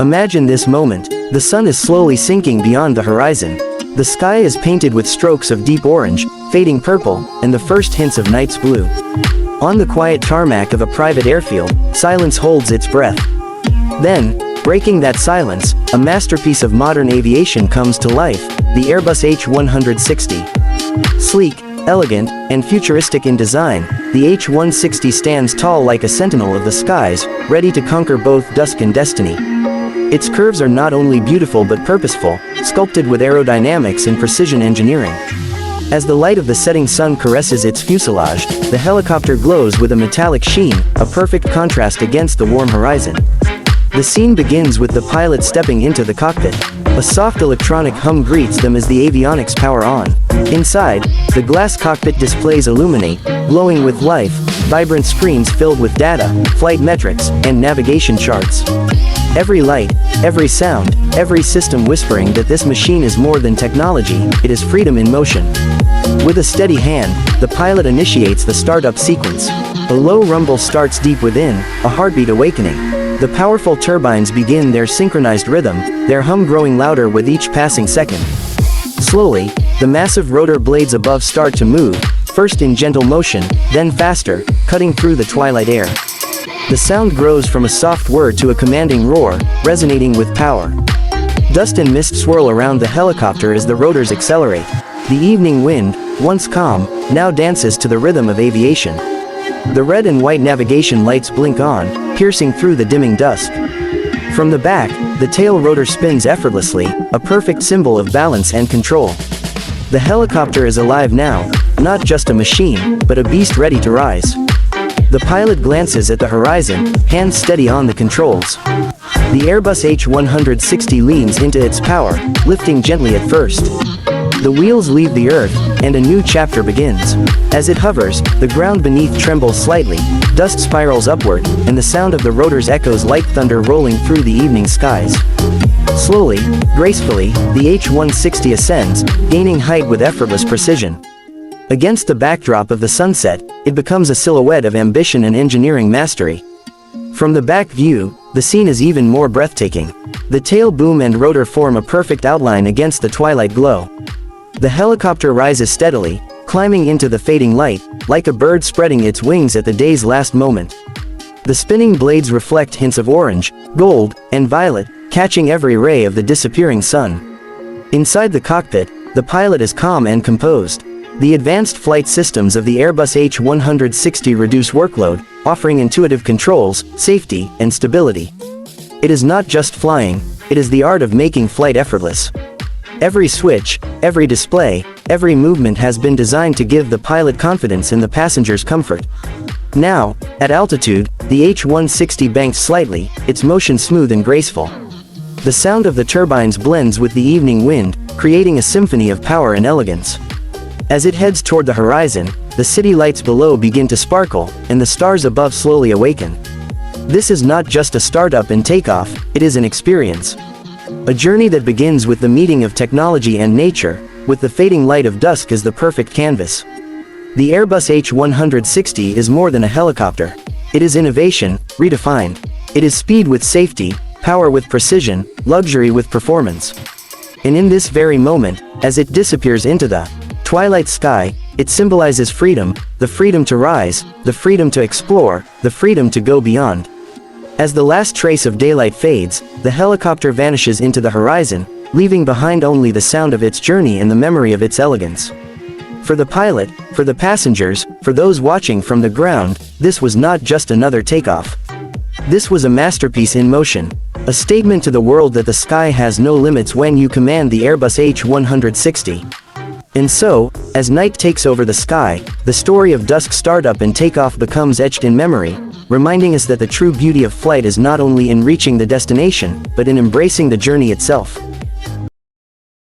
Imagine this moment. The sun is slowly sinking beyond the horizon. The sky is painted with strokes of deep orange, fading purple, and the first hints of night's blue. On the quiet tarmac of a private airfield, silence holds its breath. Then, breaking that silence, a masterpiece of modern aviation comes to life, the Airbus H160. Sleek, elegant, and futuristic in design, the H160 stands tall like a sentinel of the skies, ready to conquer both dusk and destiny. Its curves are not only beautiful but purposeful, sculpted with aerodynamics and precision engineering. As the light of the setting sun caresses its fuselage, the helicopter glows with a metallic sheen, a perfect contrast against the warm horizon. The scene begins with the pilot stepping into the cockpit. A soft electronic hum greets them as the avionics power on. Inside, the glass cockpit displays illuminate, glowing with life, vibrant screens filled with data, flight metrics, and navigation charts. Every light, every sound, every system whispering that this machine is more than technology, it is freedom in motion. With a steady hand, the pilot initiates the startup sequence. A low rumble starts deep within, a heartbeat awakening. The powerful turbines begin their synchronized rhythm, their hum growing louder with each passing second. Slowly, the massive rotor blades above start to move, first in gentle motion, then faster, cutting through the twilight air. The sound grows from a soft whir to a commanding roar, resonating with power. Dust and mist swirl around the helicopter as the rotors accelerate. The evening wind, once calm, now dances to the rhythm of aviation. The red and white navigation lights blink on, piercing through the dimming dusk. From the back, the tail rotor spins effortlessly, a perfect symbol of balance and control. The helicopter is alive now, not just a machine, but a beast ready to rise. The pilot glances at the horizon, hands steady on the controls. The Airbus H160 leans into its power, lifting gently at first. The wheels leave the earth, and a new chapter begins. As it hovers, the ground beneath trembles slightly, dust spirals upward, and the sound of the rotors echoes like thunder rolling through the evening skies. Slowly, gracefully, the H160 ascends, gaining height with effortless precision. Against the backdrop of the sunset, it becomes a silhouette of ambition and engineering mastery. From the back view, the scene is even more breathtaking. The tail boom and rotor form a perfect outline against the twilight glow. The helicopter rises steadily, climbing into the fading light, like a bird spreading its wings at the day's last moment. The spinning blades reflect hints of orange, gold, and violet, catching every ray of the disappearing sun. Inside the cockpit, the pilot is calm and composed. The advanced flight systems of the Airbus H160 reduce workload, offering intuitive controls, safety, and stability. It is not just flying, it is the art of making flight effortless. Every switch, every display, every movement has been designed to give the pilot confidence in the passenger's comfort. Now, at altitude, the H160 banks slightly, its motion smooth and graceful. The sound of the turbines blends with the evening wind, creating a symphony of power and elegance. As it heads toward the horizon, the city lights below begin to sparkle, and the stars above slowly awaken. This is not just a startup and takeoff, it is an experience. A journey that begins with the meeting of technology and nature, with the fading light of dusk as the perfect canvas. The Airbus H160 is more than a helicopter. It is innovation, redefined. It is speed with safety, power with precision, luxury with performance. And in this very moment, as it disappears into the twilight sky, it symbolizes freedom, the freedom to rise, the freedom to explore, the freedom to go beyond. As the last trace of daylight fades, the helicopter vanishes into the horizon, leaving behind only the sound of its journey and the memory of its elegance. For the pilot, for the passengers, for those watching from the ground, this was not just another takeoff. This was a masterpiece in motion, a statement to the world that the sky has no limits when you command the Airbus H160. And so, as night takes over the sky, the story of Dusk startup and takeoff becomes etched in memory, reminding us that the true beauty of flight is not only in reaching the destination, but in embracing the journey itself.